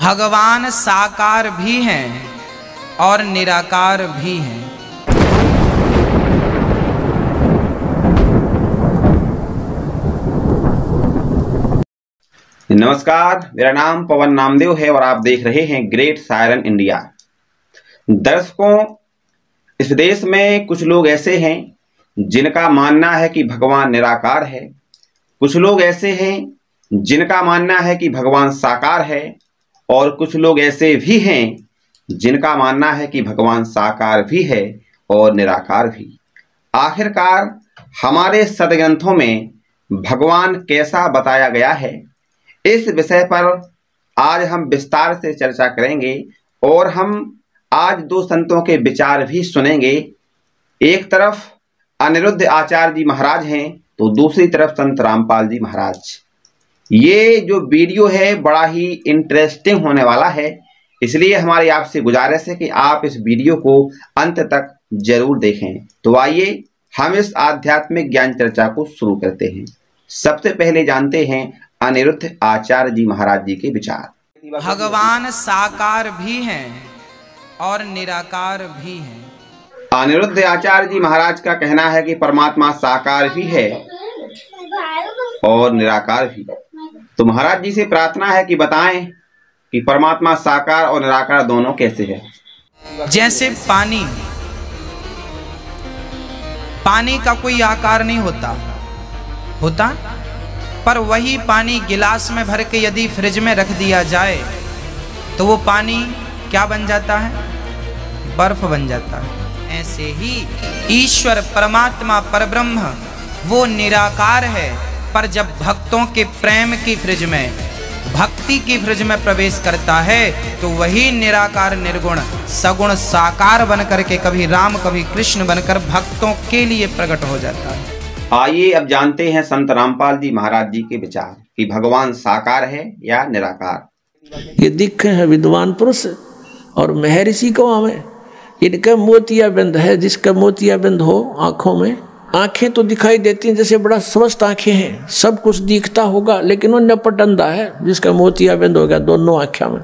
भगवान साकार भी हैं और निराकार भी हैं। नमस्कार, मेरा नाम पवन नामदेव है और आप देख रहे हैं ग्रेट सायरन इंडिया। दर्शकों, इस देश में कुछ लोग ऐसे हैं जिनका मानना है कि भगवान निराकार है। कुछ लोग ऐसे हैं जिनका मानना है कि भगवान साकार है और कुछ लोग ऐसे भी हैं जिनका मानना है कि भगवान साकार भी है और निराकार भी। आखिरकार हमारे सदग्रंथों में भगवान कैसा बताया गया है, इस विषय पर आज हम विस्तार से चर्चा करेंगे और हम आज दो संतों के विचार भी सुनेंगे। एक तरफ अनिरुद्ध आचार्य जी महाराज हैं तो दूसरी तरफ संत रामपाल जी महाराज। ये जो वीडियो है बड़ा ही इंटरेस्टिंग होने वाला है, इसलिए हमारी आपसे गुजारिश है कि आप इस वीडियो को अंत तक जरूर देखें। तो आइए हम इस आध्यात्मिक ज्ञान चर्चा को शुरू करते हैं। सबसे पहले जानते हैं अनिरुद्ध आचार्य जी महाराज जी के विचार। भगवान साकार भी हैं और निराकार भी हैं। अनिरुद्ध आचार्य जी महाराज का कहना है कि परमात्मा साकार भी है और निराकार भी। तो महाराज जी से प्रार्थना है कि बताएं कि परमात्मा साकार और निराकार दोनों कैसे है। जैसे पानी का कोई आकार नहीं होता, पर वही पानी गिलास में भर के यदि फ्रिज में रख दिया जाए तो वो पानी क्या बन जाता है? बर्फ बन जाता है। ऐसे ही ईश्वर परमात्मा परब्रह्म वो निराकार है, पर जब भक्तों के प्रेम की फ्रिज में, भक्ति की फ्रिज में प्रवेश करता है तो वही निराकार निर्गुण सगुण साकार बनकर के कभी राम कभी कृष्ण बनकर भक्तों के लिए प्रकट हो जाता है। आइए अब जानते हैं संत रामपाल जी महाराज जी के विचार कि भगवान साकार है या निराकार। ये दिखे हैं विद्वान पुरुष और महर्षि को हमें इनका मोतियाबिंद है। जिसका मोतियाबिंद हो आंखों में, आंखें तो दिखाई देती हैं जैसे बड़ा स्वस्थ आंखें हैं, सब कुछ दिखता होगा, लेकिन वो नपट अंधा है जिसका मोतियाबिंद हो गया दोनों आंखों में।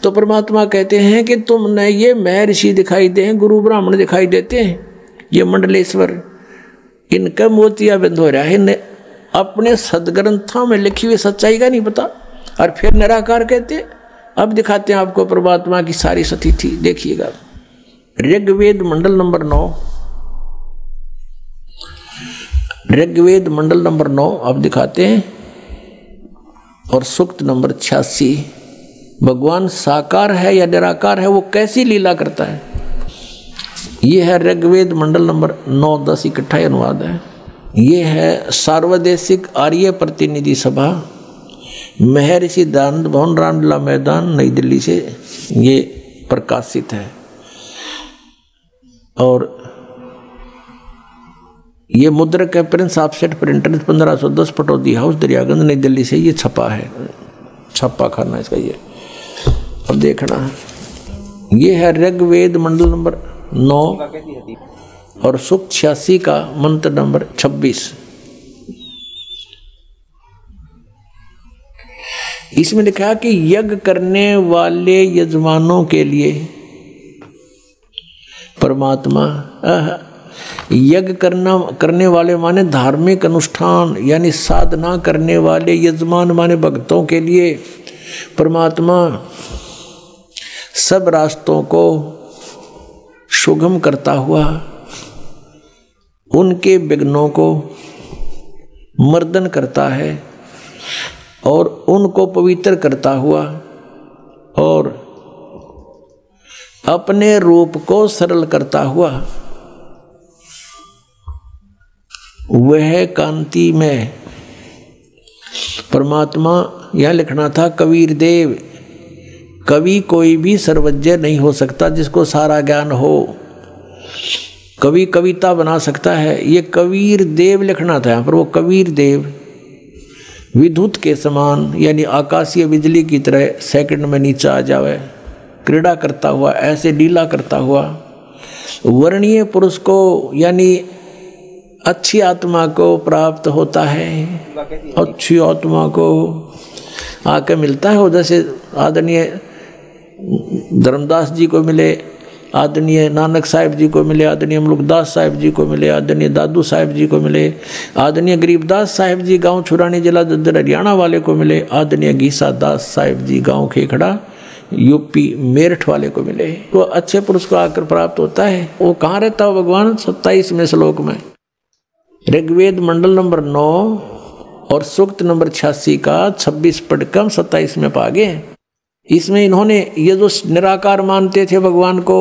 तो परमात्मा कहते हैं कि तुमने ये महर्षि दिखाई दे, गुरु ब्राह्मण दिखाई देते हैं, ये मंडलेश्वर, इनका मोतियाबिंद हो रहा है। इन्हें अपने सदग्रंथों में लिखी हुई सच्चाई का नहीं पता और फिर निराकार कहते। अब दिखाते हैं आपको परमात्मा की सारी स्थिति। देखिएगा ऋग्वेद मंडल नंबर 9, ऋग्वेद मंडल नंबर 9 अब दिखाते हैं और सूक्त नंबर 86। भगवान साकार है या निराकार है, वो कैसी लीला करता है। ये है ऋग्वेद मंडल नंबर 9, 10 इकट्ठा अनुवाद है। ये है सार्वदेशिक आर्य प्रतिनिधि सभा, महर्षि दयानंद भवन, रामलीला मैदान, नई दिल्ली से ये प्रकाशित है। और ये मुद्रक है Prince offset printer 1510 Pataudi house Daryaganj नई दिल्ली से ये छपा है, छपा खाना इसका ये। अब देखना है ये है ऋग्वेद मंडल नंबर 9 और सूक्त 86 का मंत्र नंबर 26। इसमें लिखा कि यज्ञ करने वाले यजमानों के लिए परमात्मा, यज्ञ करने वाले माने धार्मिक अनुष्ठान यानी साधना करने वाले यजमान माने भक्तों के लिए परमात्मा सब रास्तों को सुगम करता हुआ उनके विघ्नों को मर्दन करता है और उनको पवित्र करता हुआ और अपने रूप को सरल करता हुआ वह कांति में परमात्मा, यह लिखना था कबीर देव, कवि कोई भी सर्वज्ञ नहीं हो सकता जिसको सारा ज्ञान हो। कवि कविता बना सकता है, ये कबीर देव लिखना था यहाँ पर। वो कबीर देव विद्युत के समान यानी आकाशीय बिजली की तरह सेकंड में नीचे आ जावे, क्रीड़ा करता हुआ, ऐसे लीला करता हुआ वर्णीय पुरुष को यानी अच्छी आत्मा को प्राप्त होता है। अच्छी आत्मा को आके मिलता है, उधर से आदरणीय धर्मदास जी को मिले, आदरणीय नानक साहिब जी को मिले, आदरणीय मुल्कदास साहिब जी को मिले, आदरणीय दादू साहिब जी को मिले, आदरणीय गरीबदास साहिब जी गांव छुरानी जिला दद्दर हरियाणा वाले को मिले, आदरणीय गीसा दास साहिब जी गांव खेखड़ा यूपी मेरठ वाले को मिले। तो अच्छे पुरुष को आकर प्राप्त होता है। वो कहाँ रहता हो भगवान? 27वें श्लोक में, ऋग्वेद मंडल नंबर 9 और सूक्त नंबर 86 का 26 पढ़कर 27 में पागे। इसमें इन्होंने ये जो निराकार मानते थे भगवान को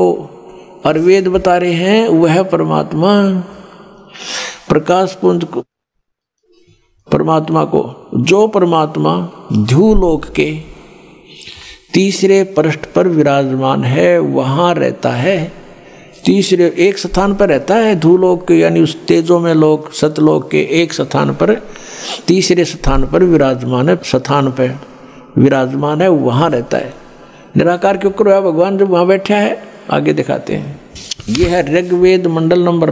और वेद बता रहे हैं, वह परमात्मा प्रकाश पुंज को, परमात्मा को, जो परमात्मा ध्युलोक के तीसरे पृष्ठ पर विराजमान है वहाँ रहता है। तीसरे एक स्थान पर रहता है ध्युलोक के, यानी उस तेजो में लोक सतलोक के एक स्थान पर, तीसरे स्थान पर विराजमान है, स्थान पर विराजमान है, वहाँ रहता है। निराकार क्यों करो भगवान जब वहाँ बैठा है? आगे दिखाते हैं। ये है ऋग्वेद मंडल नंबर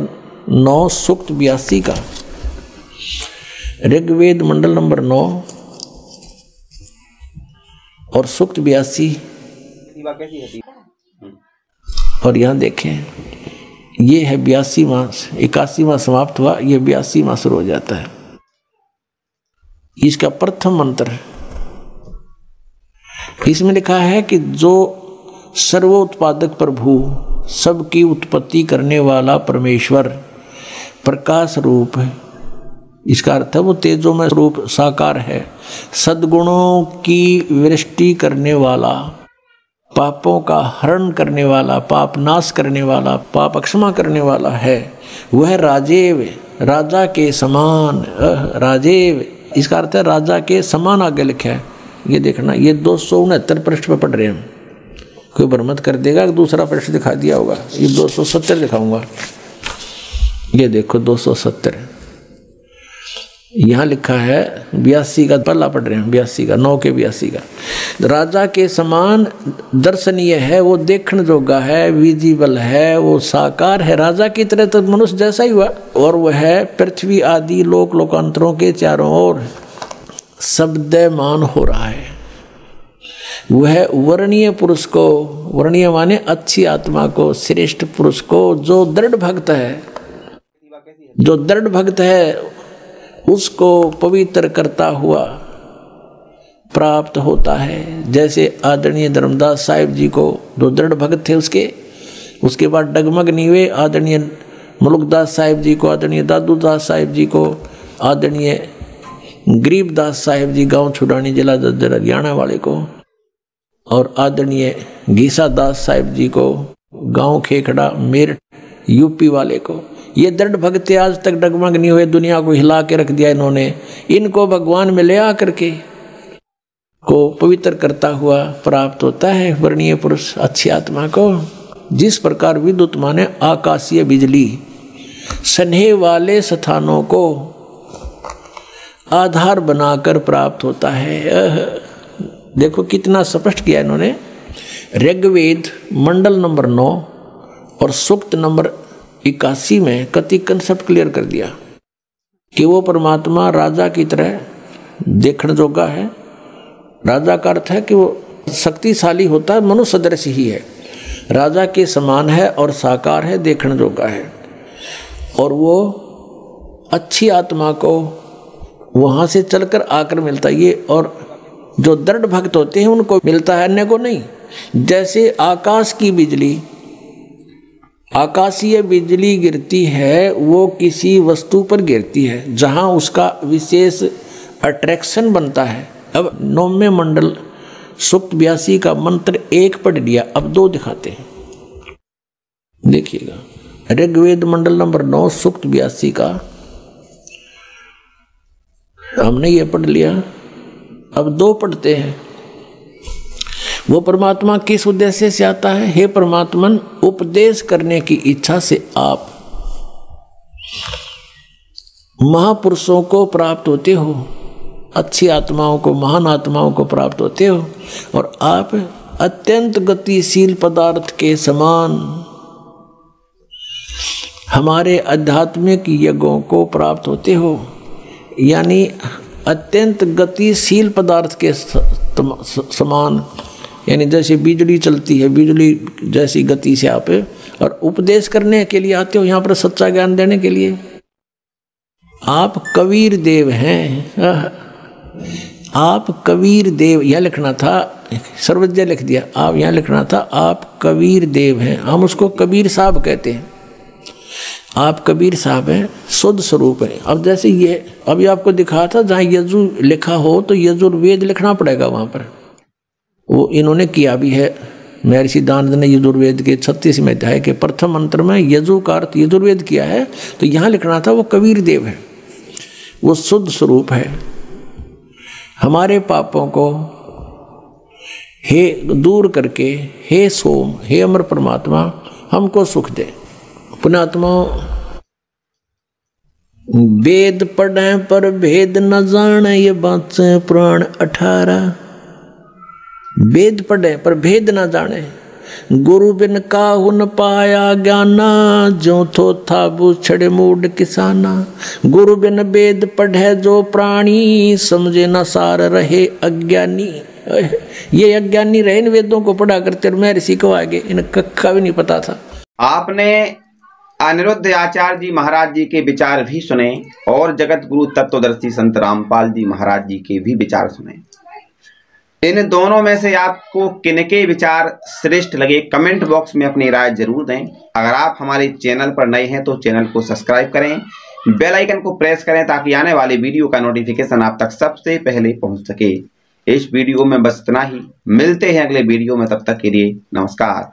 9 सूक्त 82 का, ऋग्वेद मंडल नंबर 9 और सूक्त 82। और यहाँ देखें, ये है 82वां, 81वां समाप्त हुआ, ये 82वां शुरू हो जाता है। इसका प्रथम मंत्र इसमें लिखा है कि जो सर्वोत्पादक प्रभु, सबकी उत्पत्ति करने वाला परमेश्वर प्रकाश रूप है। इसका अर्थ है वो तेजो में रूप साकार है, सद्गुणों की वृष्टि करने वाला, पापों का हरण करने वाला, पाप नाश करने वाला, पाप क्षमा करने वाला है। वह राजेव, राजा के समान, राजेव इसका अर्थ है राजा के समान आगे लिखा है। ये देखना, ये 269 पृष्ठ पर पढ़ रहे हैं। कोई भ्रमत कर देगा कि दूसरा पृष्ठ दिखा दिया होगा, ये 270 दिखाऊंगा। ये देखो 270 यहाँ लिखा है, 82 का पल्ला पढ़ रहे हैं, 82 का 9 के 82 का। राजा के समान दर्शनीय है, वो देखने जोगा है, विजिबल है, वो साकार है, राजा की तरह तो मनुष्य जैसा ही हुआ। और वह पृथ्वी आदि लोक लोकांतरों के चारों ओर शब्दमान हो रहा है। वह वर्णीय पुरुष को, वर्णीय माने अच्छी आत्मा को, श्रेष्ठ पुरुष को, जो दृढ़ भक्त है, जो दृढ़ भक्त है उसको पवित्र करता हुआ प्राप्त होता है। जैसे आदरणीय धर्मदास साहिब जी को, जो दृढ़ भक्त थे उसके बाद डगमग नहीं हुए, आदरणीय मुल्कदास साहिब जी को, आदरणीय दादू दास साहिब जी को, आदरणीय गरीबदास साहिब जी गांव छुड़ानी जिला दद्दर हरियाणा वाले को, और आदरणीय गीसा दास साहिब जी को गांव खेखड़ा मेरठ यूपी वाले को। ये दृढ़ भक्त आज तक डगमग नहीं हुए, दुनिया को हिला के रख दिया इन्होंने। इनको भगवान में ले आकर के को पवित्र करता हुआ प्राप्त होता है वर्णीय पुरुष अच्छी आत्मा को। जिस प्रकार विद्युत माने आकाशीय बिजली स्नेह वाले स्थानों को आधार बनाकर प्राप्त होता है। देखो कितना स्पष्ट किया इन्होंने। ऋग्वेद मंडल नंबर 9 और सूक्त नंबर 81 में कति कंसेप्ट क्लियर कर दिया कि वो परमात्मा राजा की तरह देखने जोगा है। राजा का अर्थ है कि वो शक्तिशाली होता है, मनुष्य सदृश ही है, राजा के समान है और साकार है, देखने जोगा है। और वो अच्छी आत्मा को वहाँ से चलकर आकर मिलता है ये, और जो दृढ़ भक्त होते हैं उनको मिलता है, अन्य को नहीं। जैसे आकाश की बिजली, आकाशीय बिजली गिरती है, वो किसी वस्तु पर गिरती है जहाँ उसका विशेष अट्रैक्शन बनता है। अब 9वें मंडल सूक्त 82 का मंत्र 1 पढ़ लिया, अब 2 दिखाते हैं, देखिएगा। ऋग्वेद मंडल नंबर 9 सूक्त 82 का हमने ये पढ़ लिया, अब 2 पढ़ते हैं। वो परमात्मा किस उद्देश्य से आता है? हे परमात्मन, उपदेश करने की इच्छा से आप महापुरुषों को प्राप्त होते हो, अच्छी आत्माओं को, महान आत्माओं को प्राप्त होते हो, और आप अत्यंत गतिशील पदार्थ के समान हमारे आध्यात्मिक यज्ञों को प्राप्त होते हो। यानी अत्यंत गतिशील पदार्थ के समान यानी जैसे बिजली चलती है, बिजली जैसी गति से आप और उपदेश करने के लिए आते हो यहाँ पर, सच्चा ज्ञान देने के लिए। आप कबीर देव हैं, आप कबीर देव, यह लिखना था, सर्वज्ञ लिख दिया, आप यहाँ लिखना था आप कबीर देव हैं। हम उसको कबीर साहब कहते हैं, आप कबीर साहब हैं, शुद्ध स्वरूप है। अब जैसे ये अभी आपको दिखा था, जहाँ यजु लिखा हो तो यजुर्वेद लिखना पड़ेगा वहाँ पर, वो इन्होंने किया भी है। महर्षि दानंद ने यजुर्वेद के 36वें अध्याय के प्रथम मंत्र में यजु का अर्थ यजुर्वेद किया है, तो यहाँ लिखना था वो कबीर देव है, वो शुद्ध स्वरूप है। हमारे पापों को हे दूर करके, हे सोम, हे अमर परमात्मा हमको सुख दे। पुण्यात्मा, वेद पढ़े पर भेद न जाने, ये बात से पुराण 18। वेद पढ़े पर भेद न जाने, गुरु बिन काहू न पाया ज्ञाना, जो थो था बूछड़े मूड किसाना। गुरु बिन वेद पढ़े जो प्राणी, समझे न सार रहे अज्ञानी। ये अज्ञानी रहे इन वेदों को पढ़ा करते, और महर्षि को आगे इन कक्का भी नहीं पता था। आपने अनिरुद्ध आचार्य जी महाराज जी के विचार भी सुने और जगत गुरु तत्वदर्शी संत रामपाल जी महाराज जी के भी विचार सुने। इन दोनों में से आपको किनके विचार श्रेष्ठ लगे, कमेंट बॉक्स में अपनी राय जरूर दें। अगर आप हमारे चैनल पर नए हैं तो चैनल को सब्सक्राइब करें, बेल आइकन को प्रेस करें ताकि आने वाले वीडियो का नोटिफिकेशन आप तक सबसे पहले पहुंच सके। इस वीडियो में बस इतना ही, मिलते हैं अगले वीडियो में, तब तक के लिए नमस्कार।